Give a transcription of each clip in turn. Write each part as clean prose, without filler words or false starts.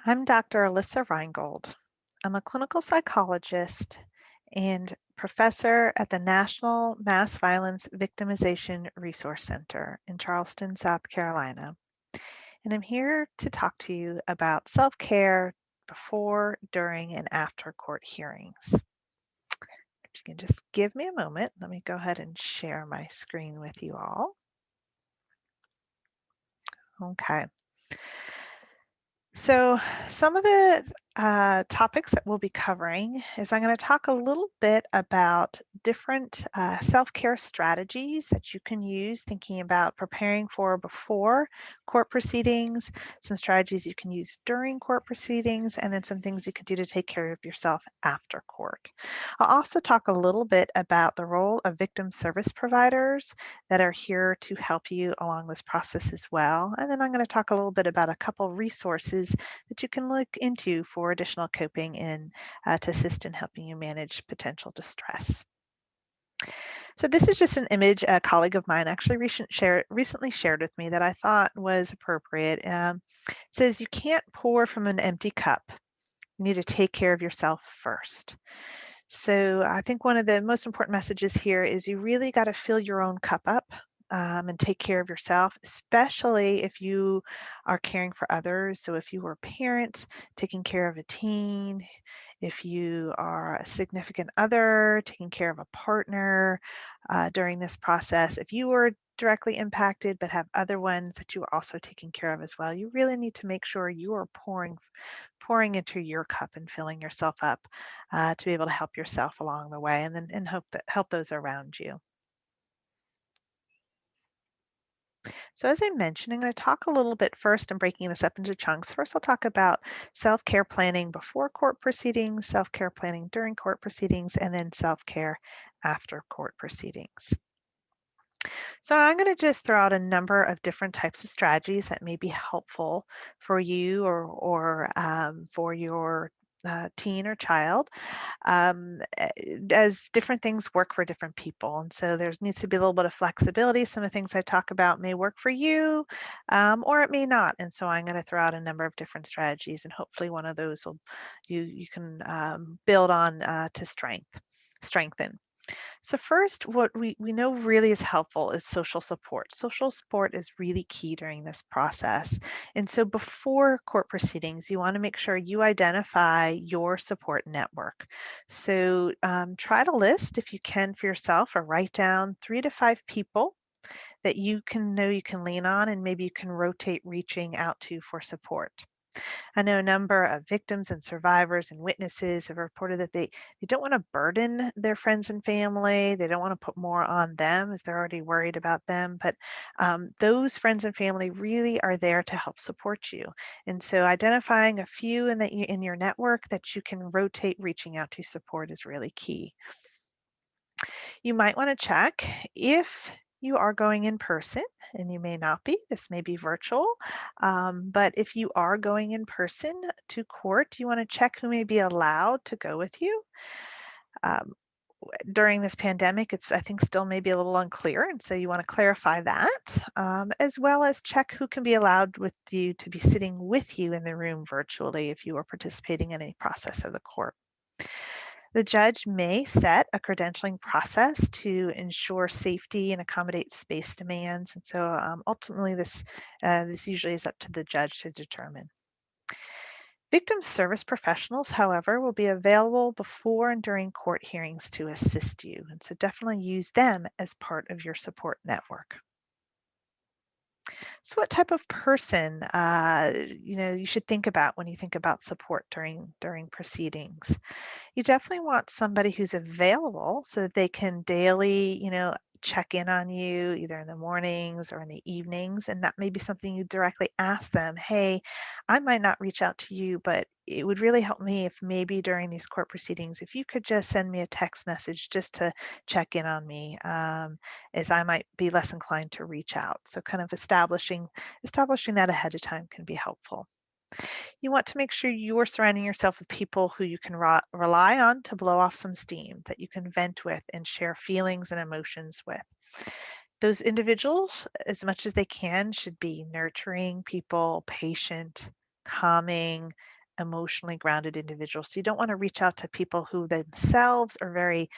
I'm Dr. Alyssa Reingold. I'm a clinical psychologist and professor at the National Mass Violence Victimization Resource Center in Charleston, South Carolina. And I'm here to talk to you about self care before, during, and after court hearings. If you can just give me a moment, let me go ahead and share my screen with you all. Okay. So, some of the topics that we'll be covering is I'm going to talk a little bit about different self care strategies that you can use thinking about preparing for before court proceedings, some strategies you can use during court proceedings, and then some things you can do to take care of yourself after court. I'll also talk a little bit about the role of victim service providers that are here to help you along this process as well. And then I'm going to talk a little bit about a couple resources that you can look into for additional coping and to assist in helping you manage potential distress. So this is just an image a colleague of mine actually recently shared with me that I thought was appropriate. It says, "You can't pour from an empty cup. You need to take care of yourself first." So I think one of the most important messages here is you really got to fill your own cup up and take care of yourself, especially if you are caring for others. So if you were a parent taking care of a teen, if you are a significant other taking care of a partner during this process, if you were directly impacted but have other ones that you are also taking care of as well, you really need to make sure you are pouring into your cup and filling yourself up to be able to help yourself along the way and then and help those around you. So as I mentioned, I'm going to talk a little bit first and breaking this up into chunks. First, I'll talk about self-care planning before court proceedings, self-care planning during court proceedings, and then self-care after court proceedings. So I'm going to just throw out a number of different types of strategies that may be helpful for you or for your teen or child, as different things work for different people. And so there needs to be a little bit of flexibility. Some of the things I talk about may work for you, or it may not. And so I'm going to throw out a number of different strategies, and hopefully one of those will you can build on to strengthen. So first, what we know really is helpful is social support. Social support is really key during this process. And so before court proceedings, you want to make sure you identify your support network. So try to list, if you can for yourself, or write down 3 to 5 people that you can lean on and maybe you can rotate reaching out to for support. I know a number of victims and survivors and witnesses have reported that they don't want to burden their friends and family. They don't want to put more on them as they're already worried about them. But those friends and family really are there to help support you. And so identifying a few in your network that you can rotate reaching out to support is really key. You might want to check if you are going in person, and you may not be, this may be virtual, but if you are going in person to court, you want to check who may be allowed to go with you. Um, During this pandemic, it's, I think, still maybe a little unclear, and so you want to clarify that, as well as check who can be allowed with you to be sitting with you in the room virtually if you are participating in any process of the court. The judge may set a credentialing process to ensure safety and accommodate space demands. And so ultimately, this usually is up to the judge to determine. Victim service professionals, however, will be available before and during court hearings to assist you. And so definitely use them as part of your support network. So what type of person, you should think about when you think about support during proceedings? You definitely want somebody who's available so that they can daily, check in on you either in the mornings or in the evenings. And that may be something you directly ask them. Hey, I might not reach out to you, but it would really help me if maybe during these court proceedings, if you could just send me a text message just to check in on me, as I might be less inclined to reach out. So kind of establishing that ahead of time can be helpful. You want to make sure you're surrounding yourself with people who you can rely on to blow off some steam, that you can vent with and share feelings and emotions with. Those individuals, as much as they can, should be nurturing people, patient, calming, emotionally grounded individuals. So you don't want to reach out to people who themselves are very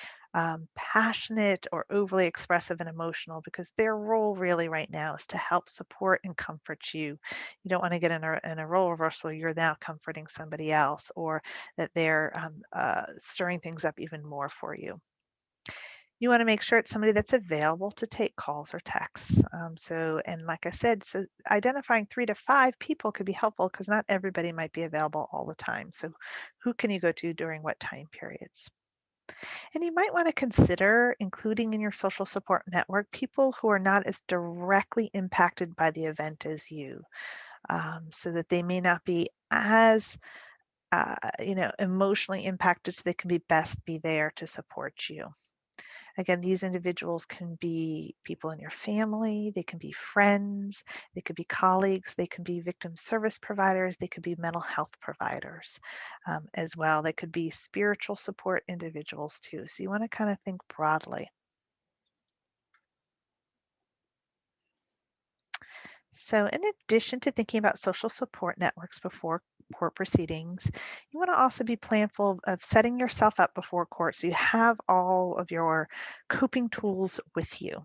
passionate or overly expressive and emotional, because their role really right now is to help support and comfort you. You don't want to get in a role reversal where you're now comforting somebody else, or that they're stirring things up even more for you. You want to make sure it's somebody that's available to take calls or texts. And like I said, so identifying 3 to 5 people could be helpful, because not everybody might be available all the time. So who can you go to during what time periods? And you might want to consider including in your social support network people who are not as directly impacted by the event as you, so that they may not be as emotionally impacted, so they can be best be there to support you. Again, these individuals can be people in your family, they can be friends, they could be colleagues, they can be victim service providers, they could be mental health providers as well. They could be spiritual support individuals too. So you want to kind of think broadly. So, in addition to thinking about social support networks before court proceedings, you want to also be planful of setting yourself up before court so you have all of your coping tools with you.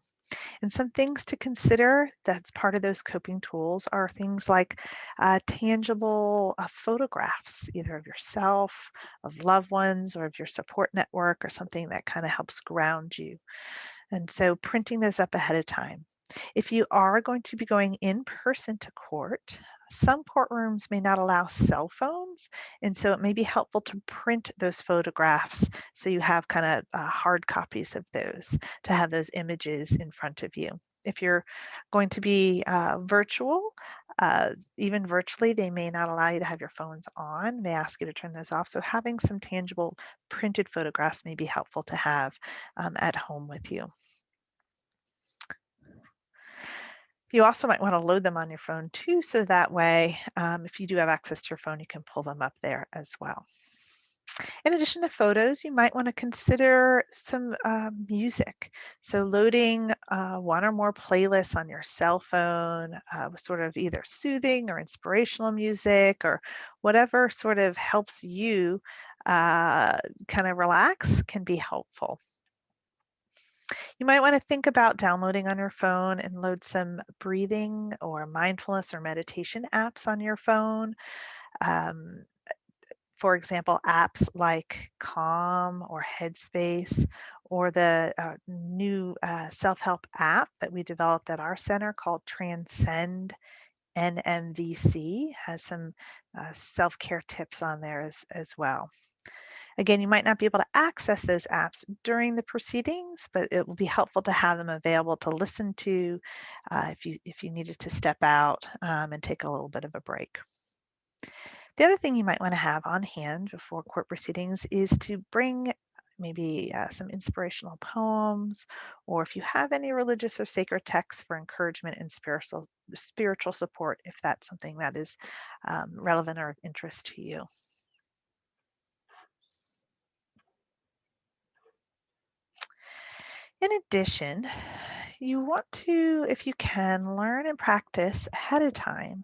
And some things to consider that's part of those coping tools are things like tangible photographs, either of yourself, of loved ones, or of your support network, or something that kind of helps ground you. And so printing those up ahead of time. If you are going to be going in person to court, some courtrooms may not allow cell phones, and so it may be helpful to print those photographs so you have kind of hard copies of those, to have those images in front of you. If you're going to be virtual, even virtually, they may not allow you to have your phones on, may ask you to turn those off. So having some tangible printed photographs may be helpful to have at home with you. You also might want to load them on your phone too, so that way, if you do have access to your phone, you can pull them up there as well. In addition to photos, you might want to consider some music. So loading one or more playlists on your cell phone with sort of either soothing or inspirational music, or whatever sort of helps you kind of relax, can be helpful. You might want to think about downloading on your phone and load some breathing or mindfulness or meditation apps on your phone. Um, for example, apps like Calm or Headspace, or the new self help app that we developed at our center called Transcend NMVC, has some self care tips on there as well. Again, you might not be able to access those apps during the proceedings, but it will be helpful to have them available to listen to if you needed to step out and take a little bit of a break. The other thing you might want to have on hand before court proceedings is to bring maybe some inspirational poems, or if you have any religious or sacred texts for encouragement and spiritual support, if that's something that is relevant or of interest to you. In addition, you want to, if you can, learn and practice ahead of time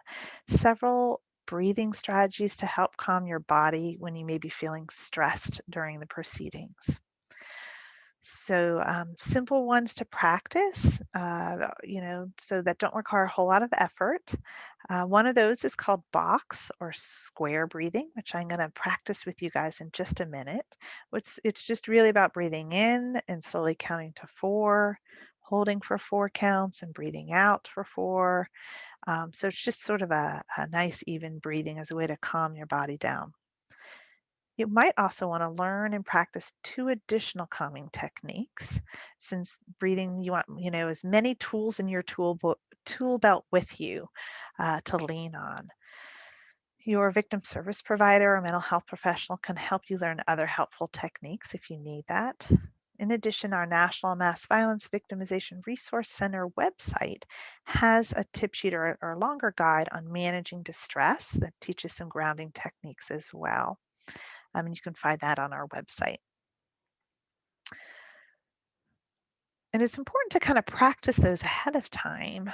several breathing strategies to help calm your body when you may be feeling stressed during the proceedings. So simple ones to practice, so that don't require a whole lot of effort. One of those is called box or square breathing, which I'm going to practice with you guys in just a minute. Which it's just really about breathing in and slowly counting to 4, holding for 4 counts, and breathing out for 4. So it's just sort of a nice even breathing as a way to calm your body down. You might also want to learn and practice 2 additional calming techniques. Since breathing, you want, as many tools in your tool belt with you to lean on. Your victim service provider or mental health professional can help you learn other helpful techniques if you need that. In addition, our National Mass Violence Victimization Resource Center website has a tip sheet or a longer guide on managing distress that teaches some grounding techniques as well. And you can find that on our website. And it's important to kind of practice those ahead of time,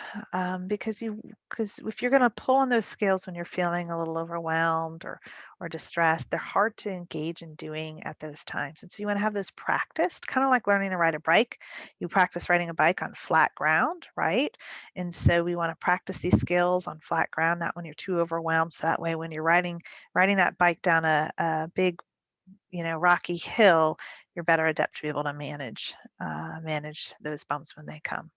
because if you're going to pull on those skills when you're feeling a little overwhelmed or distressed, they're hard to engage in doing at those times. And so you want to have those practiced, kind of like learning to ride a bike. You practice riding a bike on flat ground, right? And so we want to practice these skills on flat ground, not when you're too overwhelmed. So that way, when you're riding that bike down a big, rocky hill, you're better adept to be able to manage those bumps when they come.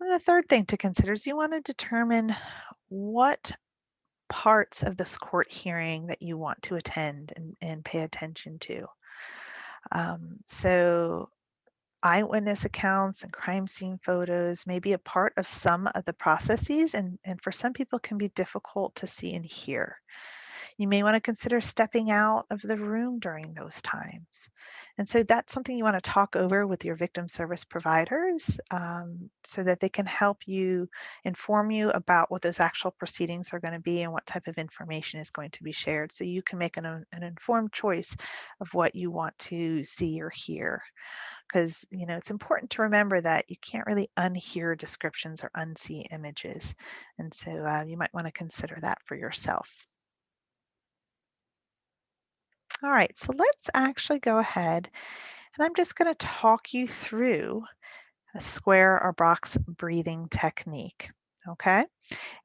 And the third thing to consider is you want to determine what parts of this court hearing that you want to attend and pay attention to. So eyewitness accounts and crime scene photos may be a part of some of the processes, and for some people can be difficult to see and hear. You may want to consider stepping out of the room during those times. And so that's something you want to talk over with your victim service providers, so that they can help you inform you about what those actual proceedings are going to be and what type of information is going to be shared, so you can make an informed choice of what you want to see or hear. Because it's important to remember that you can't really unhear descriptions or unsee images. And so you might want to consider that for yourself. All right, so let's actually go ahead and I'm just going to talk you through a square or box breathing technique. Okay,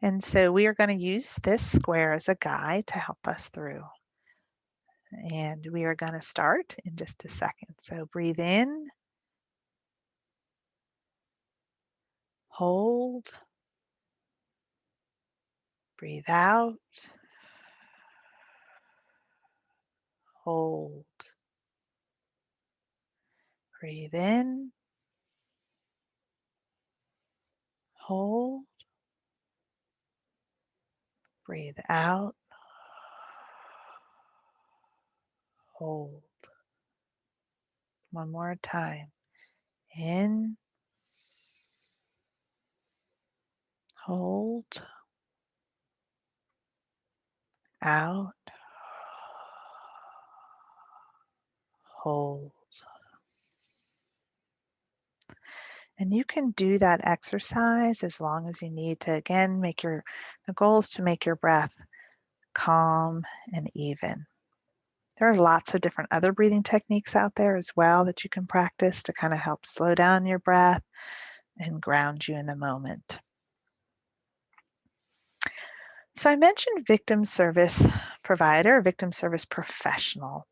and so we are going to use this square as a guide to help us through. And we are going to start in just a second. So breathe in, hold, breathe out, hold, breathe in, hold, breathe out, hold. One more time. In, hold, out, hold. And you can do that exercise as long as you need to, again, the goal is to make your breath calm and even. There are lots of different other breathing techniques out there as well that you can practice to kind of help slow down your breath and ground you in the moment. So I mentioned victim service provider, victim service professional.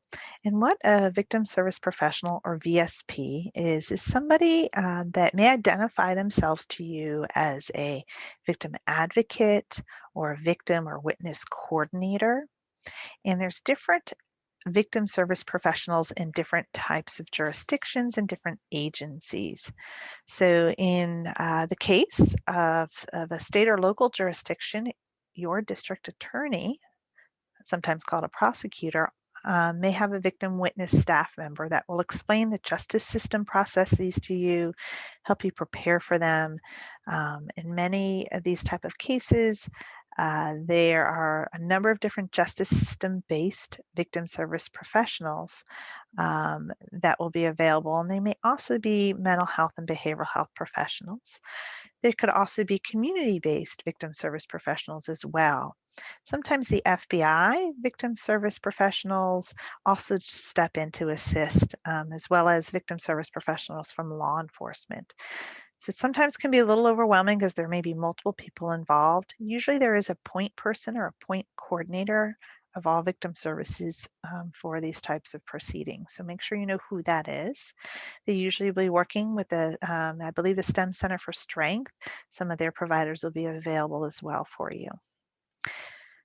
And what a victim service professional, or VSP, is somebody that may identify themselves to you as a victim advocate or a victim or witness coordinator. And there's different victim service professionals in different types of jurisdictions and different agencies. So in the case of a state or local jurisdiction, your district attorney, sometimes called a prosecutor, may have a victim witness staff member that will explain the justice system processes to you, help you prepare for them. In many of these type of cases, there are a number of different justice system-based victim service professionals that will be available, and they may also be mental health and behavioral health professionals. There could also be community-based victim service professionals as well. Sometimes the FBI victim service professionals also step in to assist, as well as victim service professionals from law enforcement. So it sometimes can be a little overwhelming because there may be multiple people involved. Usually there is a point person or a point coordinator of all victim services for these types of proceedings. So make sure you know who that is. They usually will be working with I believe the STEM Center for Strength. Some of their providers will be available as well for you.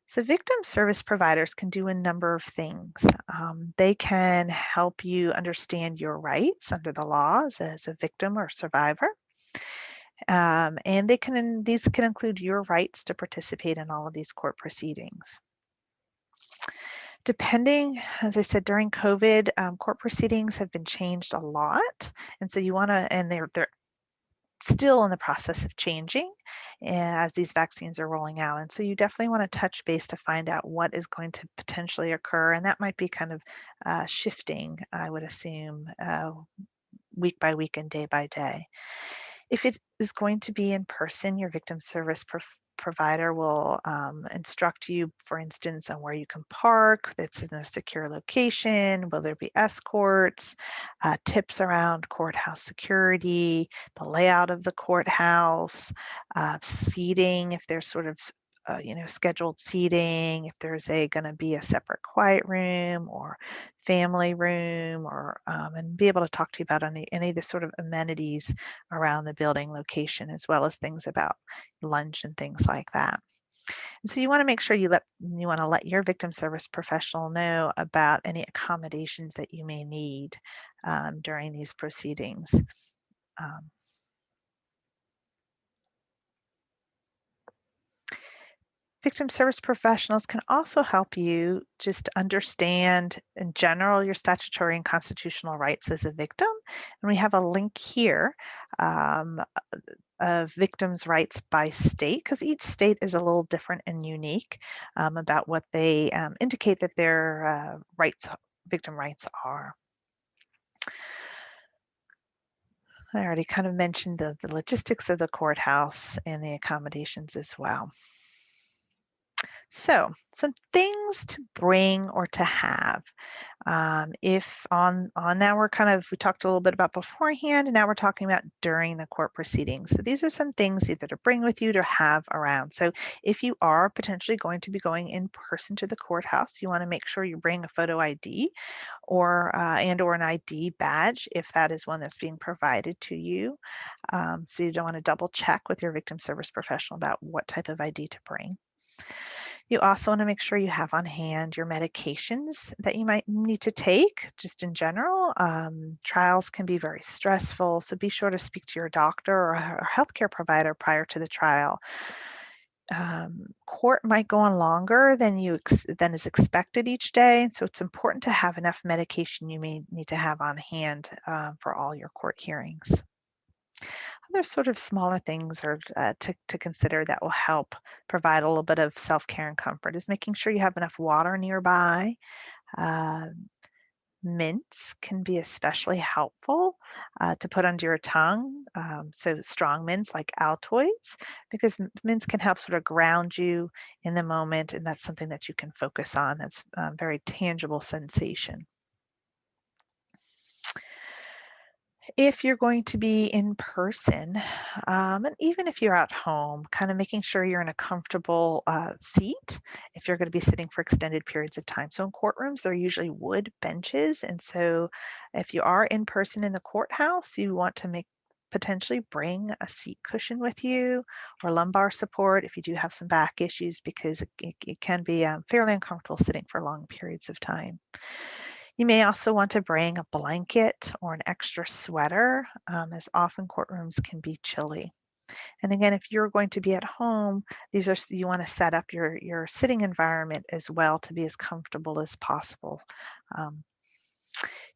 So victim service providers can do a number of things. They can help you understand your rights under the laws as a victim or survivor. And these can include your rights to participate in all of these court proceedings. Depending, as I said, during COVID, court proceedings have been changed a lot. And so and they're still in the process of changing as these vaccines are rolling out. And so you definitely want to touch base to find out what is going to potentially occur. And that might be kind of shifting, I would assume, week by week and day by day. If it is going to be in person, your victim service provider will instruct you, for instance, on where you can park that's in a secure location. Will there be escorts? Tips around courthouse security, the layout of the courthouse, seating, if there's sort of scheduled seating, if there's going to be a separate quiet room or family room, or and be able to talk to you about any of the sort of amenities around the building location, as well as things about lunch and things like that. And so you want to make sure you want to let your victim service professional know about any accommodations that you may need during these proceedings. Um, Victim service professionals can also help you just understand in general your statutory and constitutional rights as a victim. And we have a link here um, of victims' rights by state, because each state is a little different and unique about what they indicate that their victim rights are. I already kind of mentioned the logistics of the courthouse and the accommodations as well. So, some things to bring or to have. If on now we talked a little bit about beforehand, and now we're talking about during the court proceedings. So these are some things either to bring with you to have around. So if you are potentially going to be going in person to the courthouse, you want to make sure you bring a photo ID or an ID badge if that is one that's being provided to you. So you don't want to double check with your victim service professional about what type of ID to bring. You also want to make sure you have on hand your medications that you might need to take, just in general. Trials can be very stressful, so be sure to speak to your doctor or a healthcare provider prior to the trial. Court might go on longer than is expected each day, so it's important to have enough medication you may need to have on hand for all your court hearings. Other sort of smaller things are to consider that will help provide a little bit of self-care and comfort is making sure you have enough water nearby. Uh, Mints can be especially helpful to put under your tongue. So strong mints like Altoids, because mints can help sort of ground you in the moment, and that's something that you can focus on. That's a very tangible sensation. If you're going to be in person, and even if you're at home, kind of making sure you're in a comfortable seat if you're going to be sitting for extended periods of time. So in courtrooms, they're usually wood benches. And so if you are in person in the courthouse, you want to potentially bring a seat cushion with you or lumbar support if you do have some back issues, because it can be fairly uncomfortable sitting for long periods of time. You may also want to bring a blanket or an extra sweater, as often courtrooms can be chilly. And again, if you're going to be at home, you want to set up your sitting environment as well to be as comfortable as possible. Um,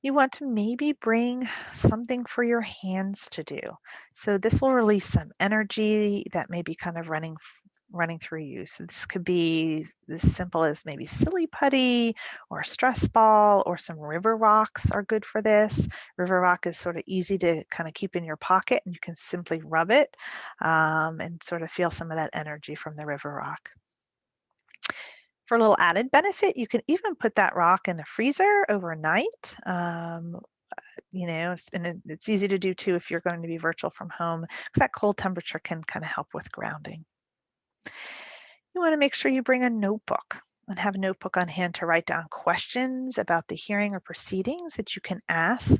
you want to maybe bring something for your hands to do. So this will release some energy that may be kind of running through you. So this could be as simple as maybe silly putty or a stress ball, or some river rocks are good for this. River rock is sort of easy to kind of keep in your pocket, and you can simply rub it and sort of feel some of that energy from the river rock. For a little added benefit, you can even put that rock in the freezer overnight. It's easy to do too if you're going to be virtual from home, because that cold temperature can kind of help with grounding. You want to make sure you bring a notebook and have a notebook on hand to write down questions about the hearing or proceedings that you can ask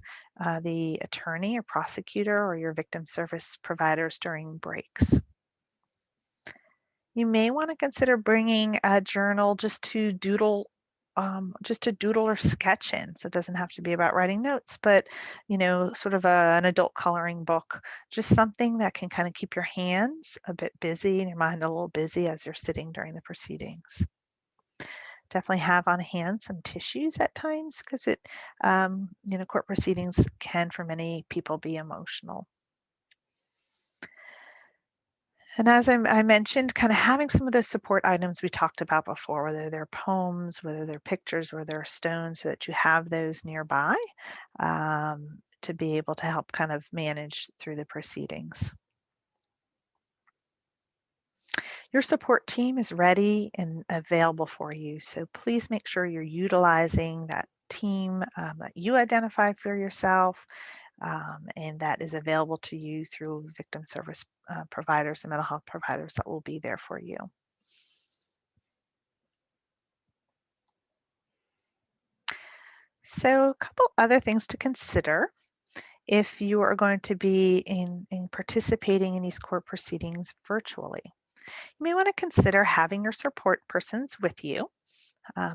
the attorney or prosecutor or your victim service providers during breaks. You may want to consider bringing a journal just to doodle or sketch in. So it doesn't have to be about writing notes, but sort of an adult coloring book, just something that can kind of keep your hands a bit busy and your mind a little busy as you're sitting during the proceedings. Definitely have on hand some tissues at times, because court proceedings can, for many people, be emotional. And as I mentioned, kind of having some of those support items we talked about before, whether they're poems, whether they're pictures, whether they're stones, so that you have those nearby. to be able to help kind of manage through the proceedings. Your support team is ready and available for you, so please make sure you're utilizing that team that you identify for yourself and that is available to you through victim service providers and mental health providers that will be there for you. So a couple other things to consider if you are going to be in participating in these court proceedings virtually. You may want to consider having your support persons with you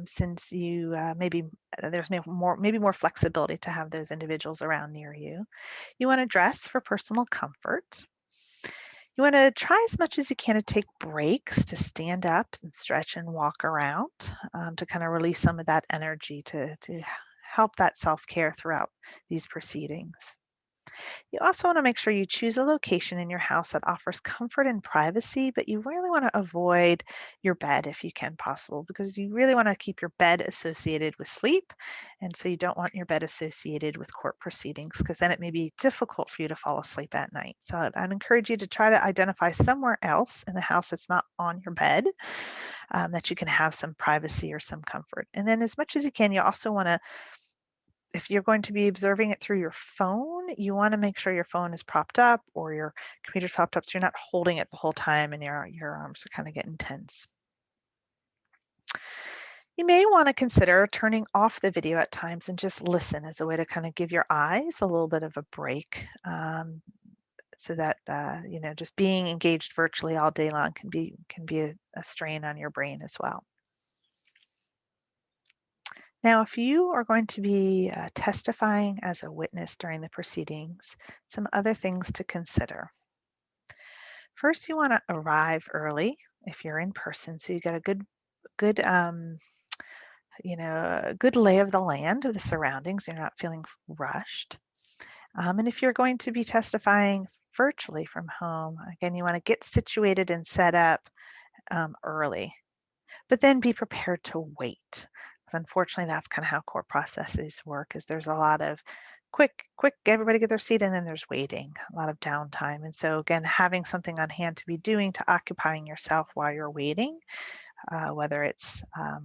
since you maybe there's maybe more flexibility to have those individuals around near you. You want to dress for personal comfort. You want to try as much as you can to take breaks to stand up and stretch and walk around to kind of release some of that energy to help that self-care throughout these proceedings. You also want to make sure you choose a location in your house that offers comfort and privacy, but you really want to avoid your bed if you can possible, because you really want to keep your bed associated with sleep. And so you don't want your bed associated with court proceedings, because then it may be difficult for you to fall asleep at night. So I'd encourage you to try to identify somewhere else in the house that's not on your bed that you can have some privacy or some comfort. And then as much as you can, you also want to if you're going to be observing it through your phone, you want to make sure your phone is propped up or your computer's propped up so you're not holding it the whole time and your arms are kind of getting tense. You may want to consider turning off the video at times and just listen as a way to kind of give your eyes a little bit of a break so that just being engaged virtually all day long can be a strain on your brain as well. Now, if you are going to be testifying as a witness during the proceedings, some other things to consider. First, you want to arrive early if you're in person, so you get a good, good lay of the land, of the surroundings. You're not feeling rushed. And if you're going to be testifying virtually from home, again, you want to get situated and set up early. But then be prepared to wait. Because unfortunately, that's kind of how court processes work, is there's a lot of quick, everybody get their seat, and then there's waiting, a lot of downtime. And so again, having something on hand to be doing to occupying yourself while you're waiting, whether it's, a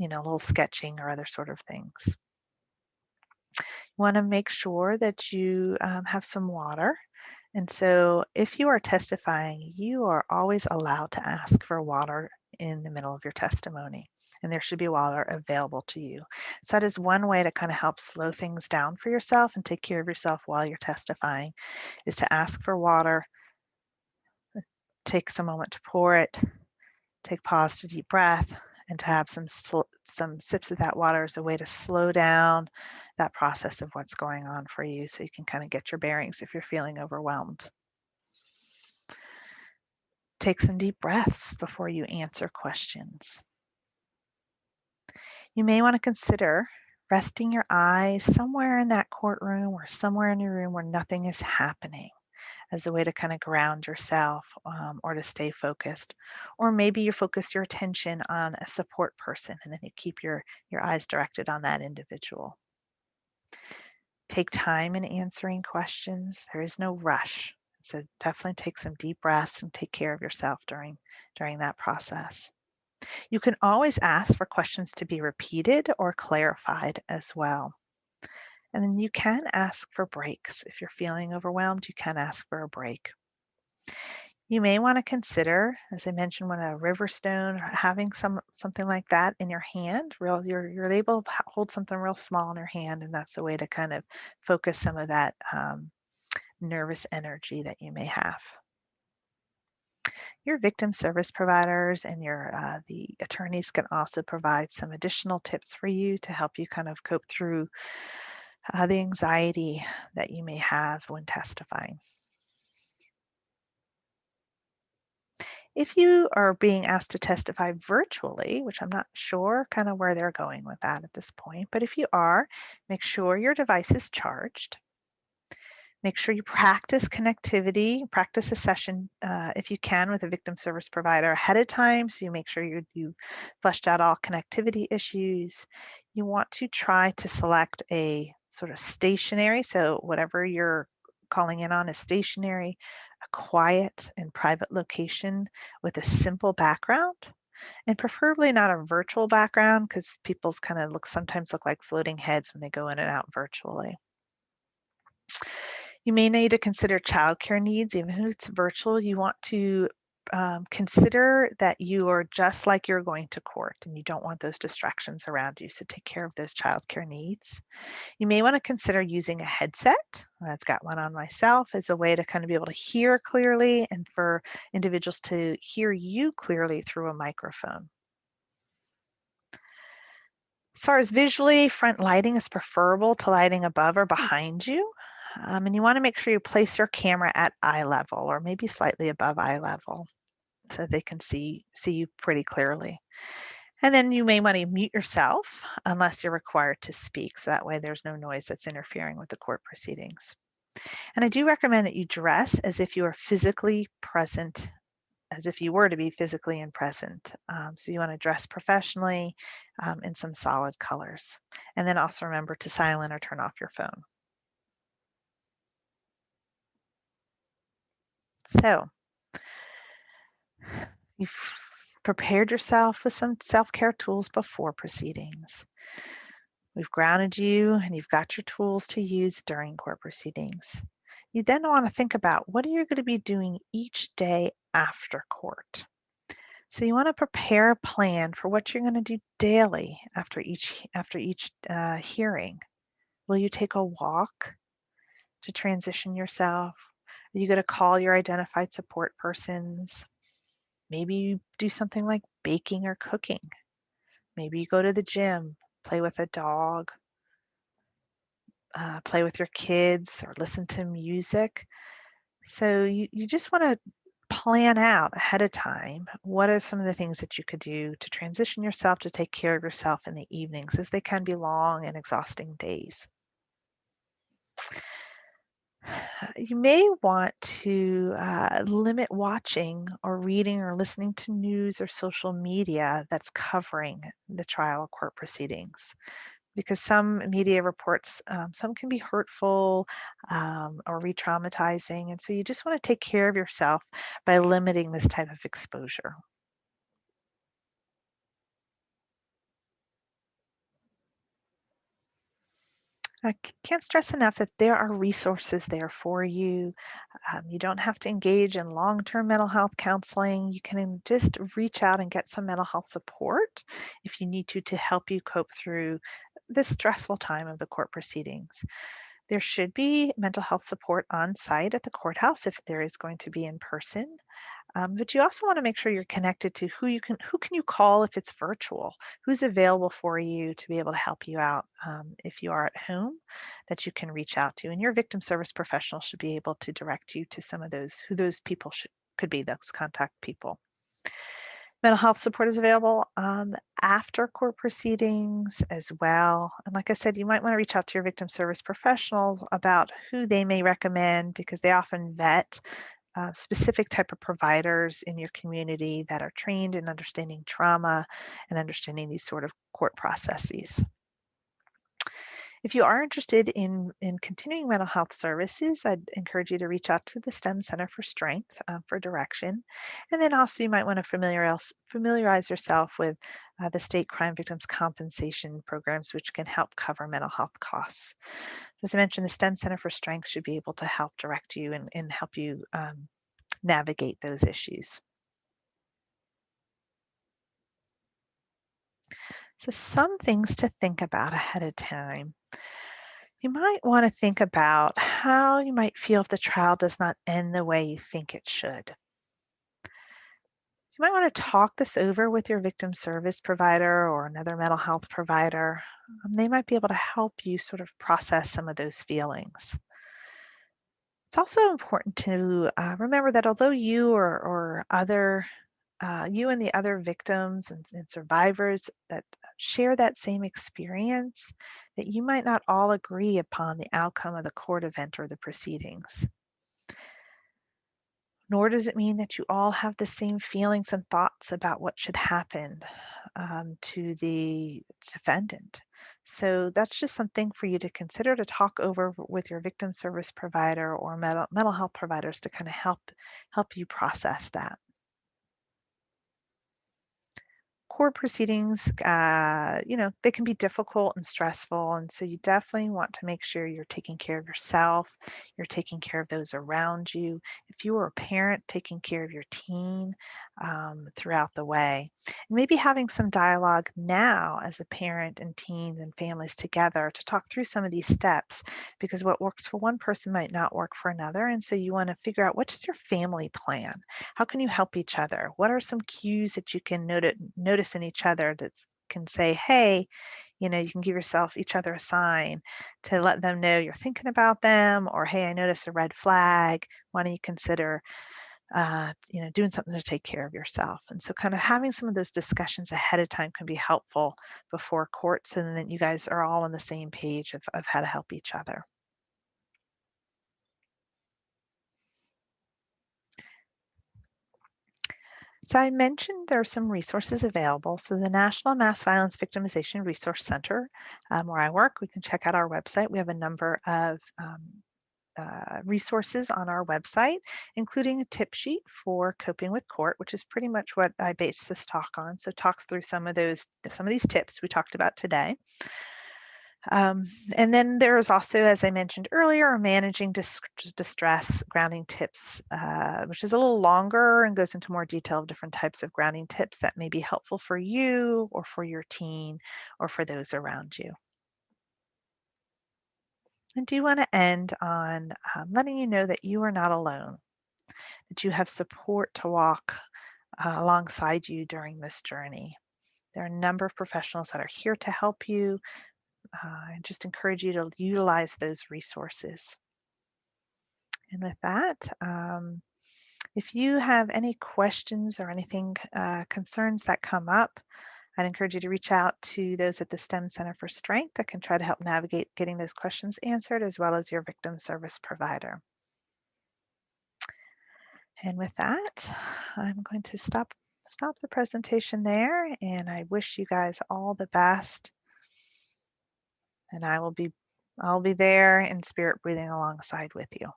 little sketching or other sort of things. You want to make sure that you have some water. And so if you are testifying, you are always allowed to ask for water in the middle of your testimony, and there should be water available to you. So that is one way to kind of help slow things down for yourself and take care of yourself while you're testifying, is to ask for water, take some moment to pour it, take pause to deep breath, and to have some sips of that water as a way to slow down that process of what's going on for you so you can kind of get your bearings if you're feeling overwhelmed. Take some deep breaths before you answer questions. You may want to consider resting your eyes somewhere in that courtroom or somewhere in your room where nothing is happening as a way to kind of ground yourself or to stay focused. Or maybe you focus your attention on a support person and then you keep your eyes directed on that individual. Take time in answering questions. There is no rush. So definitely take some deep breaths and take care of yourself during that process. You can always ask for questions to be repeated or clarified as well. And then you can ask for breaks. If you're feeling overwhelmed, you can ask for a break. You may want to consider, as I mentioned, when a river stone or having something like that in your hand, you're able to hold something real small in your hand, and that's a way to kind of focus some of that nervous energy that you may have. Your victim service providers and the attorneys can also provide some additional tips for you to help you kind of cope through the anxiety that you may have when testifying. If you are being asked to testify virtually, which I'm not sure kind of where they're going with that at this point, but if you are, make sure your device is charged. Make sure you practice connectivity, practice a session if you can with a victim service provider ahead of time. So you make sure you fleshed out all connectivity issues. You want to try to select a sort of stationary, so whatever you're calling in on is stationary, a quiet and private location with a simple background, and preferably not a virtual background because people's kind of sometimes look like floating heads when they go in and out virtually. You may need to consider childcare needs, even if it's virtual. You want to consider that you are just like you're going to court and you don't want those distractions around you. So take care of those childcare needs. You may want to consider using a headset. I've got one on myself as a way to kind of be able to hear clearly and for individuals to hear you clearly through a microphone. As far as visually, front lighting is preferable to lighting above or behind you. And you want to make sure you place your camera at eye level or maybe slightly above eye level so they can see you pretty clearly. And then you may want to mute yourself unless you're required to speak. So that way there's no noise that's interfering with the court proceedings. And I do recommend that you dress as if you are physically present, as if you were to be physically and present. So you want to dress professionally in some solid colors. And then also remember to silent or turn off your phone. So you've prepared yourself with some self-care tools before proceedings. We've grounded you and you've got your tools to use during court proceedings. You then want to think about what are you going to be doing each day after court. So you want to prepare a plan for what you're going to do daily after each hearing. Will you take a walk to transition yourself? Are you going to call your identified support persons? Maybe you do something like baking or cooking. Maybe you go to the gym, play with a dog, play with your kids, or listen to music. So you just want to plan out ahead of time what are some of the things that you could do to transition yourself to take care of yourself in the evenings, as they can be long and exhausting days. You may want to limit watching or reading or listening to news or social media that's covering the trial or court proceedings, because some media reports, some can be hurtful or re-traumatizing. And so you just want to take care of yourself by limiting this type of exposure. I can't stress enough that there are resources there for you. You don't have to engage in long-term mental health counseling. You can just reach out and get some mental health support if you need to help you cope through this stressful time of the court proceedings. There should be mental health support on site at the courthouse if there is going to be in person. But you also want to make sure you're connected to who can you call if it's virtual, who's available for you to be able to help you out if you are at home, that you can reach out to. And your victim service professional should be able to direct you to some of those, who those people could be, those contact people. Mental health support is available after court proceedings as well. And like I said, you might want to reach out to your victim service professional about who they may recommend, because they often vet specific type of providers in your community that are trained in understanding trauma and understanding these sort of court processes. If you are interested in continuing mental health services, I'd encourage you to reach out to the STEM Center for Strength for direction. And then also you might want to familiarize yourself with the state crime victims compensation programs, which can help cover mental health costs. As I mentioned, the STEM Center for Strength should be able to help direct you and help you navigate those issues. So some things to think about ahead of time. You might want to think about how you might feel if the trial does not end the way you think it should. You might want to talk this over with your victim service provider or another mental health provider. They might be able to help you sort of process some of those feelings. It's also important to remember that although you or other you and the other victims and survivors that share that same experience, that you might not all agree upon the outcome of the court event or the proceedings. Nor does it mean that you all have the same feelings and thoughts about what should happen to the defendant. So that's just something for you to consider to talk over with your victim service provider or mental health providers to kind of help you process that. Court proceedings, they can be difficult and stressful. And so you definitely want to make sure you're taking care of yourself, you're taking care of those around you. If you are a parent, taking care of your teen throughout the way. And maybe having some dialogue now as a parent and teens and families together to talk through some of these steps, because what works for one person might not work for another. And so you want to figure out, what's your family plan? How can you help each other? What are some cues that you can notice in each other that can say, hey, you can give yourself each other a sign to let them know you're thinking about them, or hey, I noticed a red flag. Why don't you consider, doing something to take care of yourself? And so, kind of having some of those discussions ahead of time can be helpful before court, so that you guys are all on the same page of how to help each other. So I mentioned there are some resources available. So the National Mass Violence Victimization Resource Center, where I work, we can check out our website. We have a number of resources on our website, including a tip sheet for coping with court, which is pretty much what I base this talk on. So it talks through some of these tips we talked about today. Um, and then there's also, as I mentioned earlier, managing distress grounding tips, which is a little longer and goes into more detail of different types of grounding tips that may be helpful for you or for your teen or for those around you. I do want to end on letting you know that you are not alone, that you have support to walk alongside you during this journey. There are a number of professionals that are here to help you. I just encourage you to utilize those resources. And with that, if you have any questions or anything, concerns that come up, I'd encourage you to reach out to those at the STEM Center for Strength that can try to help navigate getting those questions answered, as well as your victim service provider. And with that, I'm going to stop the presentation there, and I wish you guys all the best. And I'll be there in spirit breathing alongside with you.